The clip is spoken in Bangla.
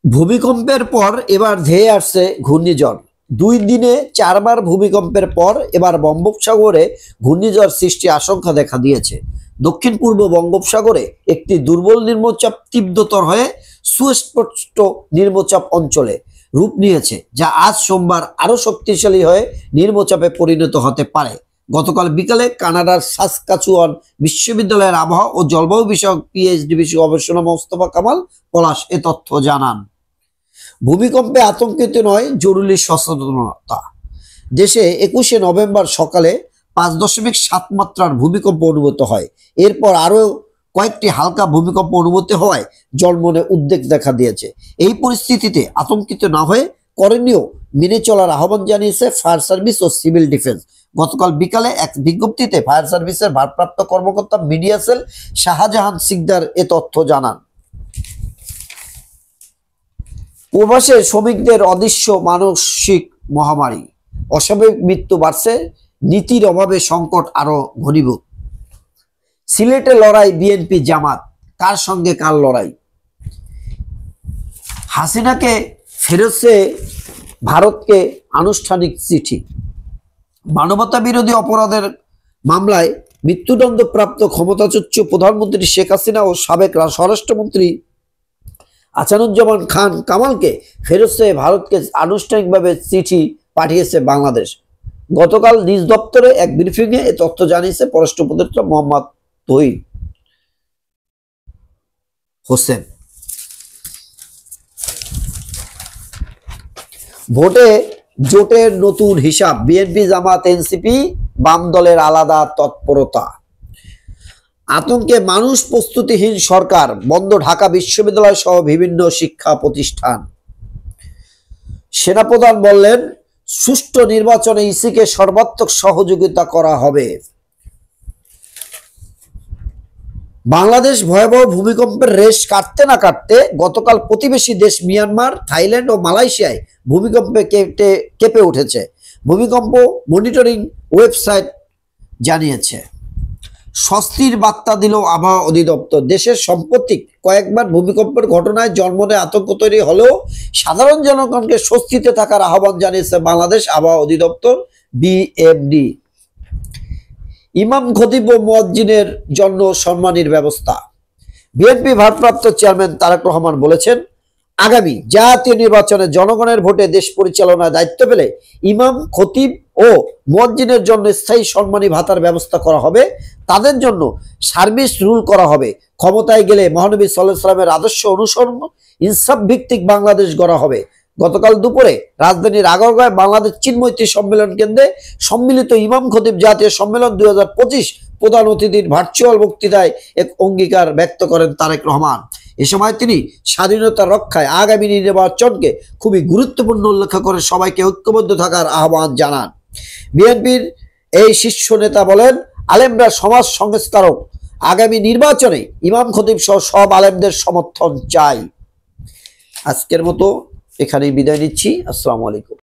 ভূমিকম্পের পর এবার ধেয়ে আসছে ঘূর্ণিঝড়। 2 দিনে 4বার ভূমিকম্পের পর এবার বঙ্গোপসাগরে ঘূর্ণিঝড় সৃষ্টির আশঙ্কা দেখা দিয়েছে। দক্ষিণ পূর্ব বঙ্গোপসাগরে একটি দুর্বল নিম্নচাপ তীব্রতর হয়ে সুস্পষ্ট নিম্নচাপ অঞ্চলে রূপ নিয়েছে, যা আজ সোমবার আরো শক্তিশালী হয়ে নিম্নচাপে পরিণত হতে পারে। গতকাল বিকালে কানাডার সাসকাচুয়ান বিশ্ববিদ্যালয়ের আবহাওয়া ও জলবায়ু বিষয়ক পিএইচডি বিষয়ক গবেষণা মোস্তফা কামাল পলাশ এ তথ্য জানান। ভূমিকম্পে আতঙ্কিত নয়, জরুরি সচেতনতা। দেশে 21শে নভেম্বর সকালে 5.7 মাত্রার ভূমিকম্প অনুভূত হয়। এরপর আরো কয়েকটি হালকা ভূমিকম্প অনুভূত হওয়ায় জনমনে উদ্বেগ দেখা দিয়েছে। এই পরিস্থিতিতে আতঙ্কিত না হয়ে করণীয় মেনে চলার আহ্বান জানিয়েছে ফায়ার সার্ভিস ও সিভিল ডিফেন্স। গতকাল বিকালে এক বিজ্ঞপ্তিতে ফায়ার সার্ভিসের ভারপ্রাপ্ত কর্মকর্তা মিডিয়া সেল শাহজাহান সিকদার এ তথ্য জানান। প্রবাসে শ্রমিকদের অদৃশ্য মানসিক মহামারী, অস্বাভাবিক মৃত্যু বাড়ছে, নীতির অভাবে সংকট আরো ঘনীভূত। সিলেটে লড়াই বিএনপি জামাত, কার সঙ্গে কার লড়াই? হাসিনাকে ফেরত ভারতকে আনুষ্ঠানিক চিঠি। মানবতা বিরোধী অপরাধের মামলায় মৃত্যুদণ্ডপ্রাপ্ত ক্ষমতাচ্যুত প্রধানমন্ত্রী শেখ হাসিনা ও সাবেক স্বরাষ্ট্রমন্ত্রী আসাদুজ্জামান খান কামালকে ফেরত ভারতকে আনুষ্ঠানিকভাবে চিঠি পাঠিয়েছে বাংলাদেশ। গতকাল নিজ দপ্তরে এক ব্রিফিংয়ে এ তথ্য জানিয়েছে পররাষ্ট্র উপদেষ্টা মোহাম্মদ তৌহিদ হোসেন। ভোটে জোটের নতুন হিসাব, বিএনপি জামাত এনসিপি বাম দলের আলাদা তৎপরতা। আতঙ্কে মানুষ, প্রস্তুতিহীন সরকার, বন্ধ ঢাকা বিশ্ববিদ্যালয় সহ বিভিন্ন শিক্ষা প্রতিষ্ঠান। সেনাপ্রধান বললেন, সুষ্ঠু নির্বাচনে ইসিকে সর্বাত্মক সহযোগিতা করা হবে। বাংলাদেশ ভয়াবহ ভূমিকম্পের রেশ কাটতে না কাটতে গতকাল প্রতিবেশী দেশ মিয়ানমার, থাইল্যান্ড ও মালয়েশিয়ায় ভূমিকম্পে কেঁপে উঠেছে। ভূমিকম্প মনিটরিং ওয়েবসাইট জানিয়েছে। স্বস্তির বার্তা দিল আবহাওয়া অধিদপ্তর। দেশের সাম্প্রতিক কয়েকবার ভূমিকম্পের ঘটনায় জনমনে আতঙ্ক তৈরি হলেও সাধারণ জনগণকে স্বস্তিতে থাকার আহ্বান জানিয়েছে বাংলাদেশ আবহাওয়া অধিদপ্তর বিএমডি। ইমাম, খতিব ও মুয়াজ্জিনের জন্য সম্মানীর ব্যবস্থা। বিএনপি ভারপ্রাপ্ত চেয়ারম্যান তারেক রহমান বলেছেন, আগামী জাতীয় নির্বাচনে জনগণের ভোটে দেশ পরিচালনার দায়িত্ব পেলে ইমাম, খতিব ও মুয়াজ্জিনের জন্য স্থায়ী সম্মানী ভাতার ব্যবস্থা করা হবে। তাদের জন্য সার্ভিস রুল করা হবে। ক্ষমতায় গেলে মহানবী সাল্লাল্লাহু আলাইহি ওয়াসাল্লামের আদর্শ অনুসরণ ইনসাফ ভিত্তিক বাংলাদেশ গড়া হবে। গতকাল দুপুরে রাজধানীর আগারগাঁওয়ে বাংলাদেশ চীন মৈত্রী সম্মেলন কেন্দ্রে সম্মিলিত ইমাম খতিব জাতীয় সম্মেলন 2025 প্রধান অতিথির ভার্চুয়াল বক্তৃতায় এক অঙ্গীকার ব্যক্ত করেন তারেক রহমান। এ সময় তিনি স্বাধীনতা রক্ষায় আগামী নির্বাচনকে খুবই গুরুত্বপূর্ণ উল্লেখ করে সবাইকে ঐক্যবদ্ধ থাকার আহ্বান জানান। বিএনপির এই শীর্ষ নেতা বলেন, আলেমরা সমাজ সংস্কারক, আগামী নির্বাচনে ইমাম খতিব সহ সব আলেমদের সমর্থন চাই। আজকের মতো এখানেই বিদায় নিচ্ছি। আসসালামু আলাইকুম।